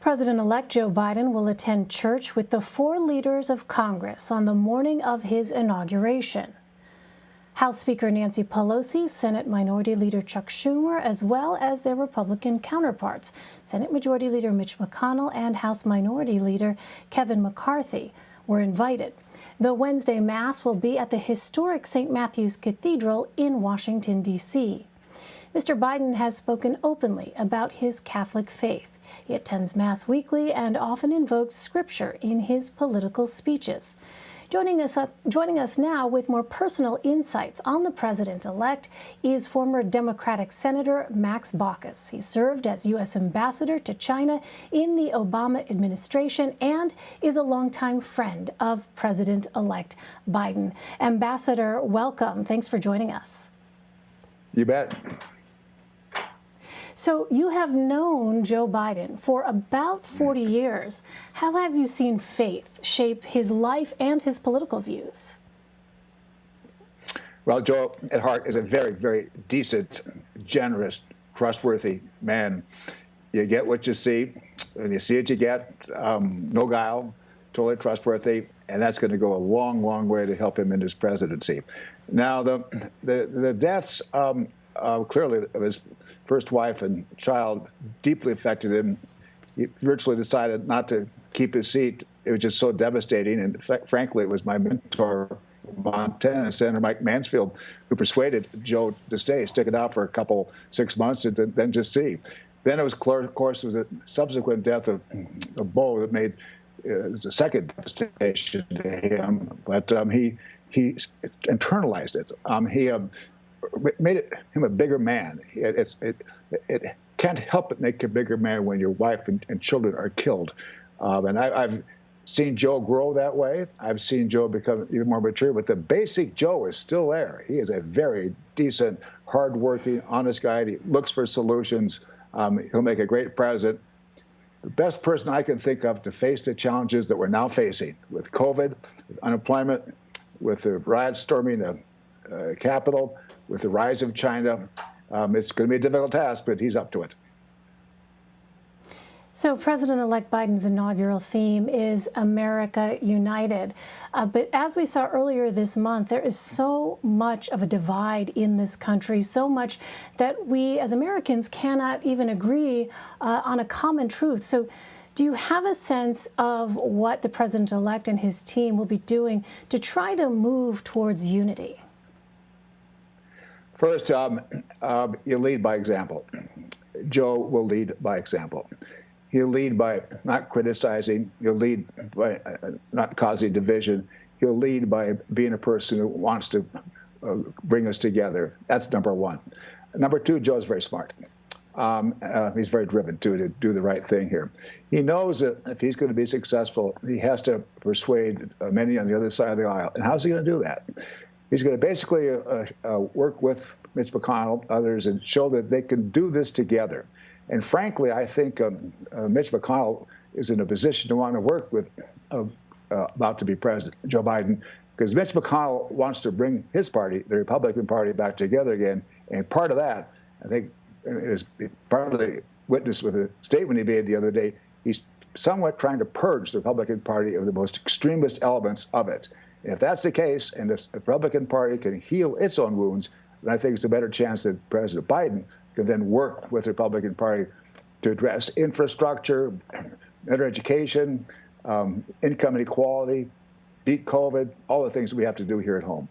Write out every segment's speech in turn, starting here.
President-elect Joe Biden will attend church with the 4 leaders of Congress on the morning of his inauguration. House Speaker Nancy Pelosi, Senate Minority Leader Chuck Schumer, as well as their Republican counterparts, Senate Majority Leader Mitch McConnell and House Minority Leader Kevin McCarthy, were invited. The Wednesday Mass will be at the historic St. Matthew's Cathedral in Washington, D.C. Mr. Biden has spoken openly about his Catholic faith. He attends Mass weekly and often invokes Scripture in his political speeches. Joining us now with more personal insights on the president-elect is former Democratic Senator Max Baucus. He served as U.S. Ambassador to China in the Obama administration and is a longtime friend of President-elect Biden. Ambassador, welcome. Thanks for joining us. You bet. So you have known Joe Biden for about 40 years. How have you seen faith shape his life and his political views? Well, Joe, at heart, is a very, very decent, generous, trustworthy man. You get what you see, and you see what you get. No guile, totally trustworthy, and that's going to go a long, long way to help him in his presidency. Now, the deaths clearly of his first wife and child deeply affected him. He virtually decided not to keep his seat. It was just so devastating. And frankly, it was my mentor, Montana, Senator Mike Mansfield, who persuaded Joe to stay, stick it out for a 6 months, and then just see. Then it was, of course, it was a subsequent death of Bo that made it was a second devastation to him. But he internalized it. He made him a bigger man. It can't help but make you a bigger man when your wife and children are killed. And I've seen Joe grow that way. I've seen Joe become even more mature, but the basic Joe is still there. He is a very decent, hardworking, honest guy. He looks for solutions. He'll make a great president. The best person I can think of to face the challenges that we're now facing with COVID, with unemployment, with the riots storming the Capitol, with the rise of China. It's going to be a difficult task, but he's up to it. So President-elect Biden's inaugural theme is America United. But as we saw earlier this month, there is so much of a divide in this country, so much that we as Americans cannot even agree on a common truth. So do you have a sense of what the president-elect and his team will be doing to try to move towards unity? First, you lead by example. Joe will lead by example. He'll lead by not criticizing. He'll lead by not causing division. He'll lead by being a person who wants to bring us together. That's number one. Number two, Joe's very smart. He's very driven, too, to do the right thing here. He knows that if he's going to be successful, he has to persuade many on the other side of the aisle. And how's he going to do that? He's going to basically work with Mitch McConnell, others, and show that they can do this together. And frankly, I think Mitch McConnell is in a position to want to work with about to be president, Joe Biden, because Mitch McConnell wants to bring his party, the Republican Party, back together again. And part of that, I think, is partly witnessed with a statement he made the other day. He's somewhat trying to purge the Republican Party of the most extremist elements of it. If that's the case, and the Republican Party can heal its own wounds, then I think it's a better chance that President Biden can then work with the Republican Party to address infrastructure, better education, income inequality, beat COVID, all the things we have to do here at home.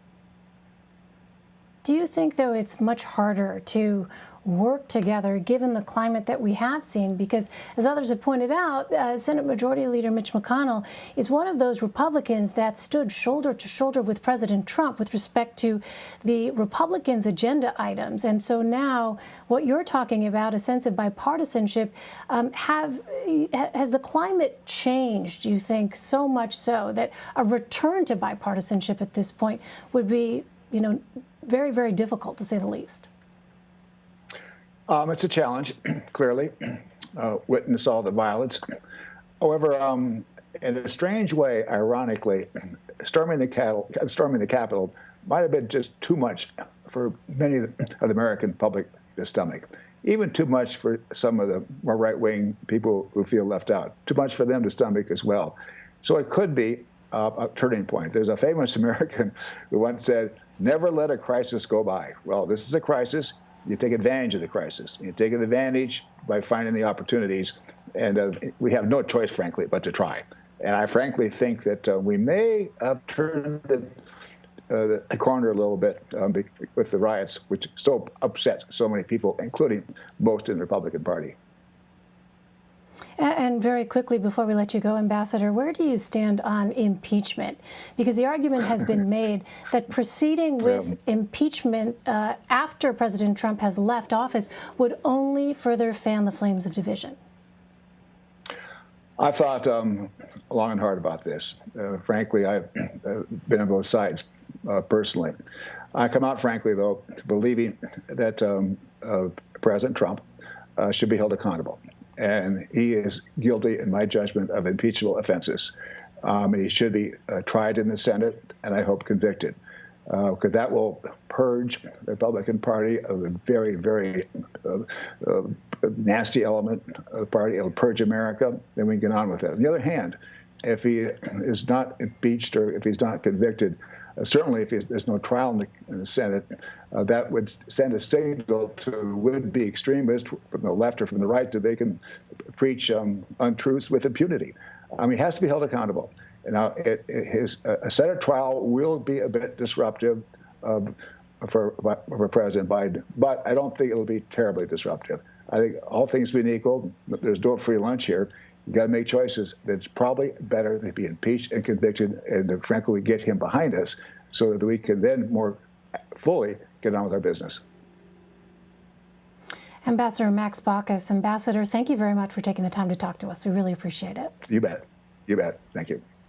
Do you think, though, it's much harder to work together given the climate that we have seen? Because, as others have pointed out, Senate Majority Leader Mitch McConnell is one of those Republicans that stood shoulder to shoulder with President Trump with respect to the Republicans' agenda items. And so now what you're talking about, a sense of bipartisanship, has the climate changed, you think, so much so that a return to bipartisanship at this point would be, very, very difficult, to say the least? It's a challenge, clearly. Witness all the violence. However, in a strange way, ironically, storming the Capitol might have been just too much for many of the American public to stomach. even too much for some of the more right-wing people who feel left out, too much for them to stomach as well. So it could be a turning point. There's a famous American who once said, never let a crisis go by. Well, this is a crisis. You take advantage of the crisis. You take advantage by finding the opportunities. And we have no choice, frankly, but to try. And I frankly think that we may have turned the corner a little bit with the riots, which so upset so many people, including most in the Republican Party. And very quickly, before we let you go, Ambassador, where do you stand on impeachment? Because the argument has been made that proceeding with impeachment after President Trump has left office would only further fan the flames of division. I've thought long and hard about this. Frankly, I've been on both sides personally. I come out, frankly, though, believing that President Trump should be held accountable. And he is guilty, in my judgment, of impeachable offenses. He should be tried in the Senate, and I hope convicted, because that will purge the Republican Party of a very, very nasty element of the party. It'll purge America, then we can get on with it. On the other hand, if he is not impeached or if he's not convicted, certainly if there's no trial in the Senate, that would send a signal to would-be extremists from the left or from the right that they can preach untruths with impunity. I mean, he has to be held accountable. Now, a Senate trial will be a bit disruptive for President Biden, but I don't think it'll be terribly disruptive. I think all things being equal, there's no free lunch here. You've got to make choices. It's probably better to be impeached and convicted, and frankly, we get him behind us so that we can then more fully get on with our business. Ambassador Max Baucus. Ambassador, thank you very much for taking the time to talk to us. We really appreciate it. You bet. You bet. Thank you.